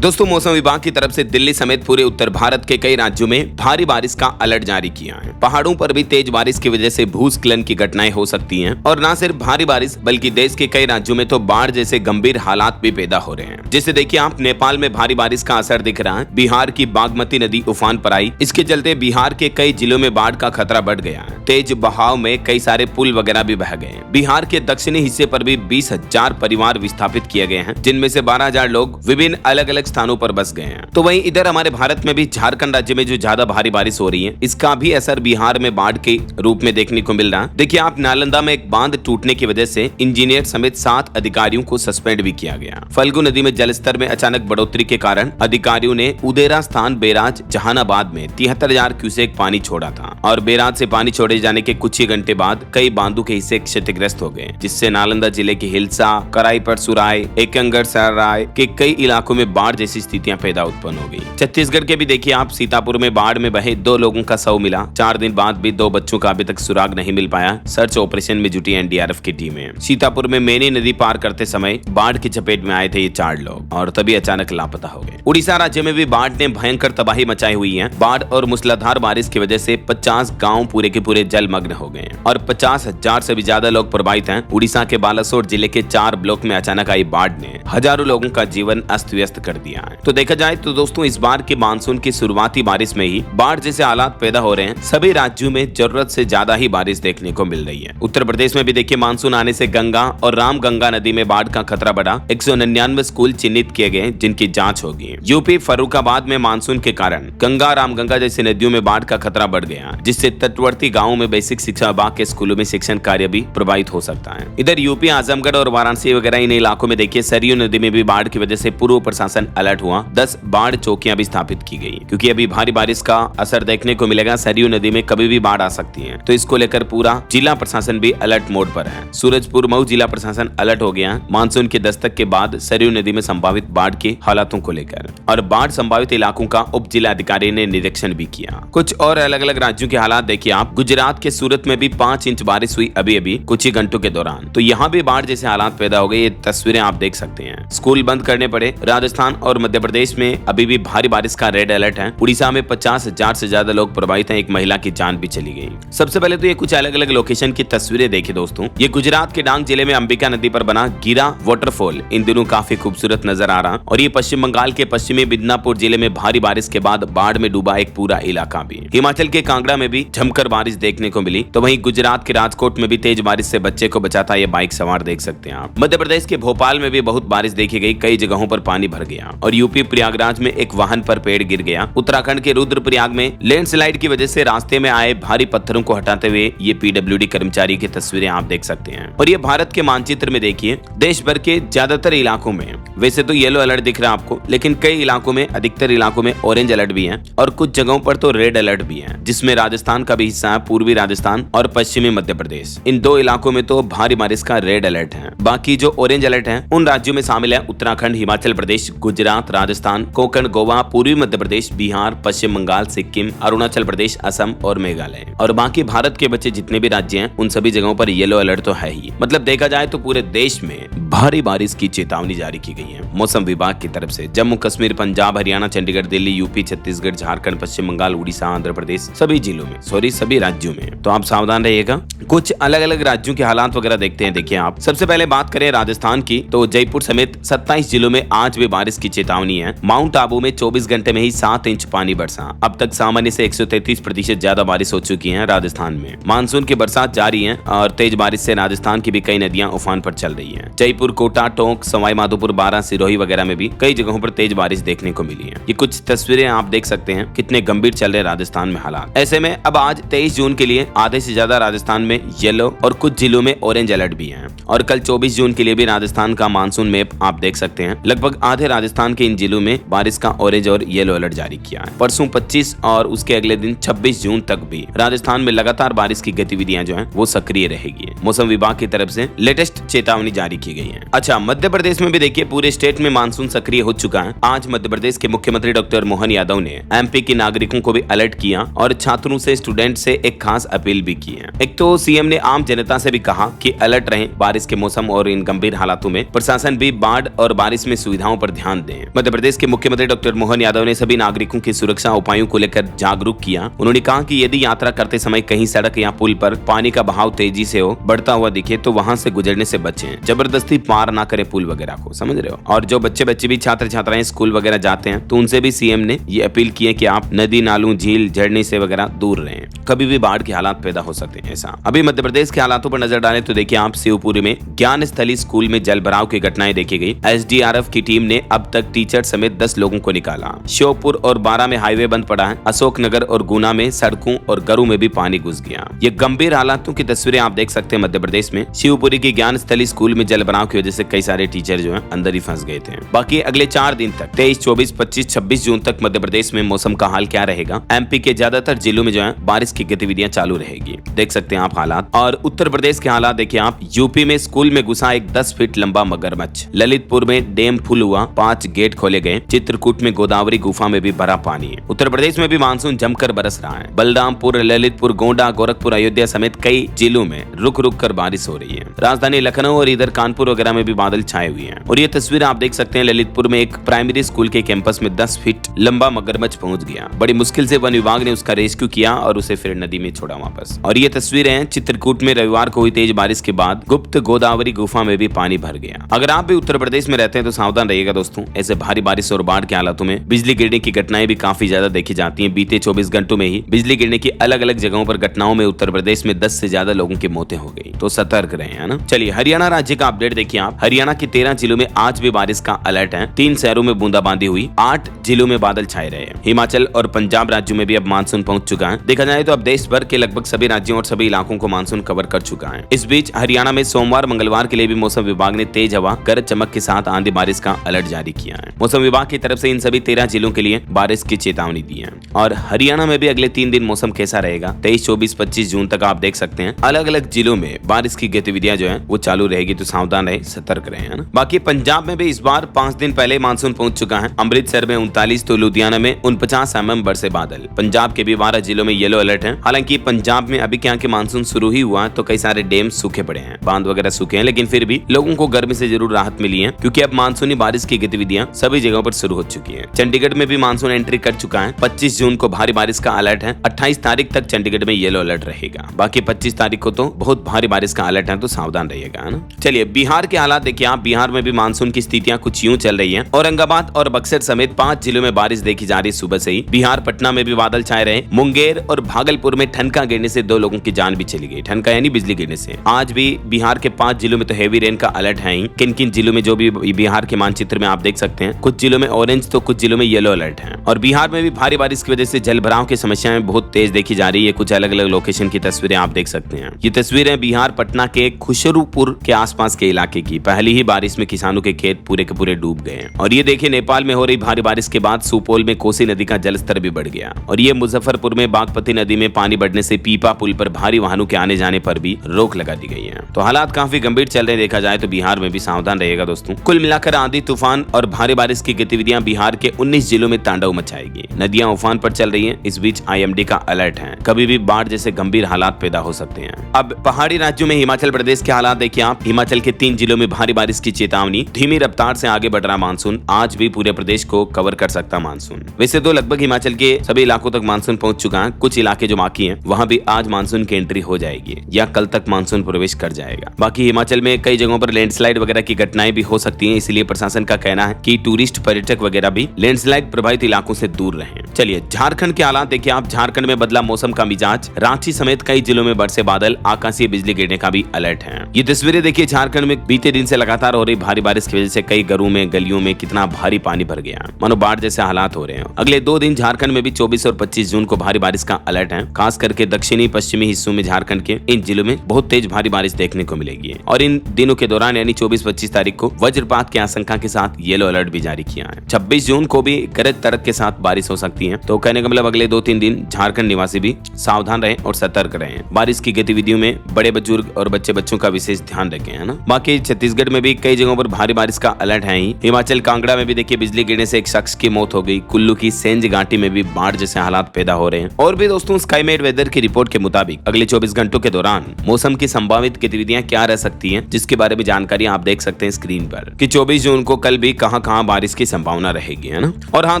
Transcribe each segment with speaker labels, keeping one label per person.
Speaker 1: दोस्तों, मौसम विभाग की तरफ से दिल्ली समेत पूरे उत्तर भारत के कई राज्यों में भारी बारिश का अलर्ट जारी किया है। पहाड़ों पर भी तेज बारिश की वजह से भूस्खलन की घटनाएं हो सकती हैं और न सिर्फ भारी बारिश बल्कि देश के कई राज्यों में तो बाढ़ जैसे गंभीर हालात भी पैदा हो रहे हैं। जैसे देखिए आप, नेपाल में भारी बारिश का असर दिख रहा है। बिहार की बागमती नदी उफान पर आई, इसके चलते बिहार के कई जिलों में बाढ़ का खतरा बढ़ गया है। तेज बहाव में कई सारे पुल वगैरह भी बह गए। बिहार के दक्षिणी हिस्से पर भी 20,000 परिवार विस्थापित किए गए हैं, जिनमें से 12,000 लोग विभिन्न अलग अलग स्थानों पर बस गए हैं। तो वहीं इधर हमारे भारत में भी झारखंड राज्य में जो ज्यादा भारी बारिश हो रही है, इसका भी असर बिहार में बाढ़ के रूप में देखने को मिल रहा है। देखिए आप, नालंदा में एक बांध टूटने की वजह से इंजीनियर समेत 7 अधिकारियों को सस्पेंड भी किया गया। फल्गु नदी में जलस्तर में अचानक बढ़ोतरी के कारण अधिकारियों ने उदेरा स्थान बैराज जहानाबाद में 73,000 क्यूसेक पानी छोड़ा था और बैराज से पानी छोड़े जाने के कुछ ही घंटे बाद कई बांधों के हिस्से क्षतिग्रस्त हो गए, जिससे नालंदा जिले के हिलसा, कराईपरसुराय, एकंगर सराय के कई इलाकों में बाढ़ जैसी स्थितियां पैदा उत्पन्न हो गई। छत्तीसगढ़ के भी देखिए आप, सीतापुर में बाढ़ में बहे 2 लोगों का शव मिला। 4 दिन बाद भी 2 बच्चों का अभी तक सुराग नहीं मिल पाया। सर्च ऑपरेशन में जुटी एनडीआरएफ की टीमें। सीतापुर में मेनी नदी पार करते समय बाढ़ की चपेट में आए थे ये 4 लोग और तभी अचानक लापता हो गए। उड़ीसा राज्य में भी बाढ़ ने भयंकर तबाही मचाई हुई है। बाढ़ और मूसलाधार बारिश की वजह से 50 गाँव पूरे के पूरे जलमग्न हो गए और 50,000 से भी ज्यादा लोग प्रभावित हैं। उड़ीसा के बालासोर जिले के 4 ब्लॉक में अचानक आई बाढ़ ने हजारों लोगों का जीवन अस्त व्यस्त कर दिया है। तो देखा जाए तो दोस्तों, इस बार के मानसून की शुरुआती बारिश में ही बाढ़ जैसे हालात पैदा हो रहे हैं। सभी राज्यों में जरूरत से ज्यादा ही बारिश देखने को मिल रही है। उत्तर प्रदेश में भी देखिए, मानसून आने से गंगा और रामगंगा नदी में बाढ़ का खतरा बढ़ा। 199 स्कूल चिन्हित किए गए, जिनकी जांच होगी। यूपी फर्रुखाबाद में मानसून के कारण गंगा, रामगंगा जैसी नदियों में बाढ़ का खतरा बढ़ गया, जिससे तटवर्ती गाँवों में बेसिक शिक्षा विभाग के स्कूलों में शिक्षण कार्य भी प्रभावित हो सकता है। इधर यूपी, आजमगढ़ और वाराणसी वगैरह इन इलाकों में देखिए सरयू नदी में भी बाढ़ की वजह से पूर्व प्रशासन अलर्ट हुआ। 10 बाढ़ चौकियां भी स्थापित की गई, क्योंकि अभी भारी बारिश का असर देखने को मिलेगा। सरयू नदी में कभी भी बाढ़ आ सकती है, तो इसको लेकर पूरा जिला प्रशासन भी अलर्ट मोड पर है। सूरजपुर मऊ जिला प्रशासन अलर्ट हो गया मानसून के दस्तक के बाद सरयू नदी में संभावित बाढ़ के हालातों को लेकर, और बाढ़ संभावित इलाकों का उप जिला अधिकारी ने निरीक्षण भी किया। कुछ और अलग अलग राज्यों के हालात देखिए आप, गुजरात के सूरत में भी 5 इंच बारिश हुई अभी कुछ ही घंटों के दौरान, तो यहाँ भी बाढ़ जैसे हालात पैदा हो गए। ये तस्वीरें आप देख सकते हैं। स्कूल बंद करने पड़े। राजस्थान और मध्य प्रदेश में अभी भी भारी बारिश का रेड अलर्ट है। उड़ीसा में 50,000 से ज्यादा लोग प्रभावित हैं। एक महिला की जान भी चली गई। सबसे पहले तो ये कुछ अलग अलग लोकेशन की तस्वीरें देखिए दोस्तों। ये गुजरात के डांग जिले में अंबिका नदी पर बना गिरा वाटरफॉल इन दिनों काफी खूबसूरत नजर आ रहा, और ये पश्चिम बंगाल के पश्चिमी मिदनापुर जिले में भारी बारिश के बाद बाढ़ में डूबा एक पूरा इलाका भी। हिमाचल के कांगड़ा में भी जमकर बारिश देखने को मिली। तो वहीं गुजरात के राजकोट में भी तेज बारिश से बच्चे को बचाता ये बाइक सवार देख सकते हैं आप। मध्य प्रदेश के भोपाल में भी बहुत बारिश देखी गई। कई जगहों पर पानी भर गया, और यूपी प्रयागराज में एक वाहन पर पेड़ गिर गया। उत्तराखंड के रुद्रप्रयाग में लैंडस्लाइड की वजह से रास्ते में आए भारी पत्थरों को हटाते हुए ये पीडब्ल्यूडी कर्मचारी की तस्वीरें आप देख सकते हैं। और ये भारत के मानचित्र में देखिए, देश भर के ज्यादातर इलाकों में वैसे तो येलो अलर्ट दिख रहा है आपको, लेकिन कई इलाकों में, अधिकतर इलाकों में ऑरेंज अलर्ट भी है और कुछ जगहों पर तो रेड अलर्ट भी है, जिसमें राजस्थान का भी हिस्सा है। पूर्वी राजस्थान और पश्चिमी मध्य प्रदेश, इन 2 इलाकों में तो भारी बारिश का रेड अलर्ट है। बाकी जो ऑरेंज अलर्ट है उन राज्यों में शामिल है उत्तराखंड, हिमाचल प्रदेश, गुजरात, राजस्थान, कोंकण, गोवा, पूर्वी मध्य प्रदेश, बिहार, पश्चिम बंगाल, सिक्किम, अरुणाचल प्रदेश, असम और मेघालय। और बाकी भारत के बचे जितने भी राज्य हैं, उन सभी जगहों पर येलो अलर्ट तो है ही। मतलब देखा जाए तो पूरे देश में भारी बारिश की चेतावनी जारी की गई है मौसम विभाग की तरफ से। जम्मू कश्मीर, पंजाब, हरियाणा, चंडीगढ़, दिल्ली, यूपी, छत्तीसगढ़, झारखंड, पश्चिम बंगाल, उड़ीसा, आंध्र प्रदेश, सभी जिलों में, सभी राज्यों में। तो आप सावधान रहिएगा। कुछ अलग अलग राज्यों के हालात वगैरह देखते हैं। देखिए आप, सबसे पहले बात करें राजस्थान की, तो जयपुर समेत 27 जिलों में आज भी बारिश की चेतावनी है। माउंट आबू में 24 घंटे में ही 7 इंच पानी बरसा। अब तक सामान्य से 133% ज्यादा बारिश हो चुकी है राजस्थान में। मानसून की बरसात जारी है और तेज बारिश से राजस्थान की भी कई नदियां उफान पर चल रही है। जयपुर, कोटा, टोंक, सवाई माधोपुर, बारां, सिरोही वगैरह में भी कई जगहों पर तेज बारिश देखने को मिली है। ये कुछ तस्वीरें आप देख सकते हैं, कितने गंभीर चल रहे राजस्थान में हालात। ऐसे में अब आज 23 जून के लिए आधे से ज्यादा राजस्थान में येलो और कुछ जिलों में ऑरेंज अलर्ट भी है। और कल 24 जून के लिए भी राजस्थान का मानसून मैप आप देख सकते हैं। लगभग आधे राजस्थान के इन जिलों में बारिश का ऑरेंज और येलो अलर्ट जारी किया है। परसों 25 और उसके अगले दिन 26 जून तक भी राजस्थान में लगातार बारिश की गतिविधियां जो है वो सक्रिय रहेगी। मौसम विभाग की तरफ से लेटेस्ट चेतावनी जारी की गई है। अच्छा, मध्य प्रदेश में भी देखिए पूरे स्टेट में मानसून सक्रिय हो चुका है। आज मध्य प्रदेश के मुख्यमंत्री डॉक्टर मोहन यादव ने एमपी के नागरिकों को भी अलर्ट किया और छात्रों से, स्टूडेंट से एक खास अपील भी की है। एक तो सीएम ने आम जनता से भी कहा कि अलर्ट रहें बारिश के मौसम और इन गंभीर हालातों में। प्रशासन भी बाढ़ और बारिश में सुविधाओं पर ध्यान दें। मध्य प्रदेश के मुख्यमंत्री डॉक्टर मोहन यादव ने सभी नागरिकों की सुरक्षा उपायों को लेकर जागरूक किया। उन्होंने कहा कि यदि यात्रा करते समय कहीं सड़क या पुल पर पानी का बहाव तेजी से हो, बढ़ता हुआ दिखे तो वहां से गुजरने से बचें। जबरदस्ती पार ना करें पुल वगैरह को, समझ रहे हो। और जो बच्चे भी छात्र छात्राएं स्कूल वगैरह जाते हैं तो उनसे भी सीएम ने ये अपील की है कि आप नदी नालों झील झरने से वगैरह दूर रहें, कभी भी बाढ़ के हालात पैदा हो सकते हैं। ऐसा अभी मध्य प्रदेश के हालातों पर नजर डालें तो देखिए आप, शिवपुरी में ज्ञान स्थली स्कूल में जल भराव की घटनाएं देखी गई। एसडीआरएफ की टीम ने अब तक टीचर समेत 10 लोगों को निकाला। श्योपुर और बारा में हाईवे बंद पड़ा है। अशोकनगर और गुना में सड़कों और घरों में भी पानी घुस गया। ये गंभीर हालातों की तस्वीरें आप देख सकते हैं मध्य प्रदेश में। शिवपुरी की ज्ञान स्थली स्कूल में जल भराव की वजह से कई सारे टीचर जो है अंदर ही फंस गए थे। बाकी अगले 4 दिन तक 23, 24, 25, 26 जून तक मध्य प्रदेश में मौसम का हाल क्या रहेगा। एमपी के ज्यादातर जिलों में जो है बारिश की गतिविधियां चालू रहेगी, देख सकते हैं आप हालात। और उत्तर प्रदेश के हालात देखिए आप, यूपी में स्कूल में घुसा एक 10 फीट लंबा मगरमच्छ। ललितपुर में डैम फुल हुआ, 5 गेट खोले गए। चित्रकूट में गोदावरी गुफा में भी भरा पानी है। उत्तर प्रदेश में भी मानसून जमकर बरस रहा है। बलरामपुर, ललितपुर, गोंडा, गोरखपुर, अयोध्या समेत कई जिलों में रुक रुक कर बारिश हो रही है। राजधानी लखनऊ और इधर कानपुर वगैरह में भी बादल छाए हुए हैं। और ये तस्वीर आप देख सकते हैं, ललितपुर में एक प्राइमरी स्कूल के कैंपस में 10 फीट लंबा मगरमच्छ पहुंच गया। बड़ी मुश्किल से वन विभाग ने उसका रेस्क्यू किया और उसे फिर नदी में छोड़ा वापस। और ये तस्वीरें हैं चित्रकूट में रविवार को हुई तेज बारिश के बाद गुप्त गोदावरी गुफा में भी पानी भर गया। अगर आप भी उत्तर प्रदेश में रहते हैं तो सावधान रहिएगा दोस्तों। ऐसे भारी बारिश और बाढ़ के हालातों में बिजली गिरने की घटनाएं भी काफी ज्यादा देखी जाती हैं। बीते 24 घंटों में ही बिजली गिरने की अलग अलग जगहों पर घटनाओं में उत्तर प्रदेश में 10 से ज्यादा लोगों की मौतें हो गई। तो सतर्क रहे, है ना। चलिए हरियाणा राज्य का अपडेट देखिए आप। हरियाणा के 13 जिलों में आज भी बारिश का अलर्ट है। 3 शहरों में बूंदाबांदी हुई, 8 जिलों में बादल छाए रहे। हिमाचल और पंजाब राज्यों में भी अब मानसून पहुंच चुका है। देखा जाए तो अब देश भर के लगभग सभी राज्यों और सभी इलाकों को मानसून कवर कर चुका है। इस बीच हरियाणा में सोमवार मंगलवार के लिए भी मौसम विभाग ने तेज हवा, गरज चमक के साथ आंधी बारिश का अलर्ट जारी किया है। मौसम विभाग की तरफ से इन सभी 13 जिलों के लिए बारिश की चेतावनी दी है। और हरियाणा में भी अगले 3 दिन मौसम कैसा रहेगा, 23, 24, 25 जून तक आप देख सकते हैं अलग अलग जिलों में बारिश की गतिविधियां जो है वो चालू रहेगी। तो सावधान रहे, सतर्क रहे, है ना। बाकी पंजाब में भी इस बार 5 दिन पहले मानसून पहुंच चुका है। अमृतसर में 39 तो लुधियाना में 49 mm बरसे बादल। पंजाब के भी 12 जिलों में येलो अलर्ट है। हालांकि पंजाब में अभी क्या कि मानसून शुरू ही हुआ तो कई सारे डैम सूखे पड़े हैं, बांध वगैरह सूखे हैं, लेकिन फिर भी लोगों को गर्मी से जरूर राहत मिली है क्योंकि अब मानसूनी बारिश की गतिविधियां सभी जगहों पर शुरू हो चुकी है। चंडीगढ़ में भी मानसून एंट्री कर चुका है। 25 जून को भारी बारिश का अलर्ट है। 28 तारीख तक चंडीगढ़ में येलो अलर्ट रहेगा। बाकी 25 तारीख को तो बहुत भारी बारिश का अलर्ट है, तो सावधान रहिएगा, है ना। चलिए बिहार के हालात देखिए आप। बिहार में भी मानसून की स्थितियां कुछ यूं चल रही है। औरंगाबाद और बक्सर समेत 5 जिलों में बारिश देखी जा रही सुबह से ही। बिहार पटना में भी बादल छाए रहे। मुंगेर और भागलपुर में ठनका गिरने से 2 लोगों की जान भी चली गई। ठनका यानी बिजली गिरने से। आज भी बिहार के 5 जिलों में तो हेवी रेन का अलर्ट है ही। किन किन जिलों में जो भी बिहार के मानचित्र में आप देख सकते हैं, कुछ जिलों में ऑरेंज तो कुछ जिलों में येलो अलर्ट है। और बिहार में भी भारी बारिश की वजह से जल भराव की समस्याएं बहुत तेज देखी जा रही है। कुछ अलग अलग लोकेशन की तस्वीरें आप देख सकते हैं। ये तस्वीरें बिहार पटना के खुशरूपुर के आसपास के इलाके की। पहली ही बारिश में किसानों के खेत पूरे के पूरे डूब गए। और ये देखिए नेपाल में हो रही भारी बारिश के बाद सुपौल में कोसी नदी का जलस्तर भी बढ़ गया। और ये मुजफ्फरपुर में बागमती नदी में पानी बढ़ने से पीपा पुल पर भारी वाहनों के आने जाने पर भी रोक लगा दी गई है। तो हालात काफी गंभीर चल रहे देखा जाए तो बिहार में भी सावधान रहेगा दोस्तों। कुल मिलाकर आंधी तूफान और भारी बारिश की गतिविधियां बिहार के 19 जिलों में तांडव मचाएगी। नदियां उफान पर चल रही हैं। इस बीच IMD का अलर्ट है, कभी भी बाढ़ जैसे गंभीर हालात पैदा हो सकते हैं। अब पहाड़ी राज्यों में हिमाचल प्रदेश के हालात देखिए आप। हिमाचल के 3 जिलों में भारी बारिश की चेतावनी। धीमी रफ्तार से आगे बढ़ रहा मानसून। आज भी पूरे प्रदेश को कवर कर सकता मानसून। वैसे तो लगभग हिमाचल के सभी इलाकों तक मानसून पहुंच चुका है। कुछ इलाके जो बाकी हैं वहां भी आज मानसून की एंट्री हो जाएगी या कल तक मानसून प्रवेश कर जाएगा। बाकी हिमाचल में कई जगहों पर लैंडस्लाइड वगैरह की घटनाएं भी हो सकती हैं, इसलिए प्रशासन का कहना है कि टूरिस्ट पर्यटक वगैरह भी लैंडस्लाइड प्रभावित इलाकों से दूर रहें। चलिए झारखंड के हालात देखिए आप। झारखंड में बदला मौसम का मिजाज। रांची समेत कई जिलों में बरसे बादल। आकाशीय बिजली गिरने का भी अलर्ट है। ये तस्वीरें देखिए झारखंड में बीते दिन से लगातार हो रही भारी बारिश की वजह से कई घरों में गलियों में कितना भारी पानी भर गया, मानो बाढ़ जैसे हालात हो रहे हैं। अगले 2 दिन झारखंड में भी 24 और 25 जून को भारी बारिश का अलर्ट है। खास करके दक्षिणी पश्चिमी हिस्सों में झारखंड के इन जिलों में बहुत तेज भारी बारिश देखने को मिलेगी। और इन दिनों के दौरान यानी 24-25 तारीख को वज्रपात की आशंका के साथ येलो अलर्ट भी जारी किया है। 26 जून को भी गरज तड़क के साथ बारिश हो सकती है। सकती है। तो कहने का मतलब अगले 2-3 दिन झारखंड निवासी भी सावधान रहें और सतर्क रहें। बारिश की गतिविधियों में बड़े बुजुर्ग और बच्चों का विशेष ध्यान रखें, है ना। बाकी छत्तीसगढ़ में भी कई जगहों पर भारी बारिश का अलर्ट है ही। हिमाचल कांगड़ा में भी देखिए बिजली गिरने से एक शख्स की मौत हो गई। कुल्लू की सेंज घाटी में भी बाढ़ जैसे हालात पैदा हो रहे हैं। और भी दोस्तों स्काईमेट वेदर की रिपोर्ट के मुताबिक अगले 24 घंटों के दौरान मौसम की संभावित गतिविधियां क्या रह सकती हैं, जिसके बारे में जानकारी आप देख सकते हैं स्क्रीन पर कि 24 जून को कल भी कहां-कहां बारिश की संभावना रहेगी, है ना। और हाँ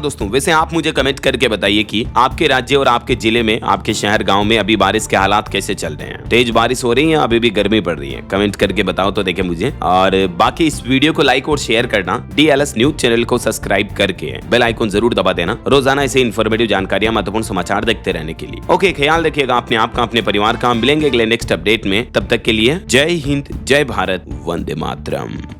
Speaker 1: दोस्तों, वैसे आप मुझे कमेंट करके बताइए कि आपके राज्य और आपके जिले में, आपके शहर गाँव में अभी बारिश के हालात कैसे चल रहे हैं। तेज बारिश हो रही है, अभी भी गर्मी पड़ रही है? कमेंट करके बताओ तो देखे मुझे। और बाकी इस वीडियो को लाइक और शेयर करना, DLS न्यूज चैनल को सब्सक्राइब करके बेल आइकन जरूर दबा देना, रोजाना ऐसे इन्फॉर्मेटिव जानकारियां, महत्वपूर्ण समाचार देखते रहने के लिए। ओके, ख्याल रखिएगा अपने आप का, अपने परिवार का। मिलेंगे अगले नेक्स्ट अपडेट में, तब तक के लिए जय हिंद, जय भारत, वंदे मातरम।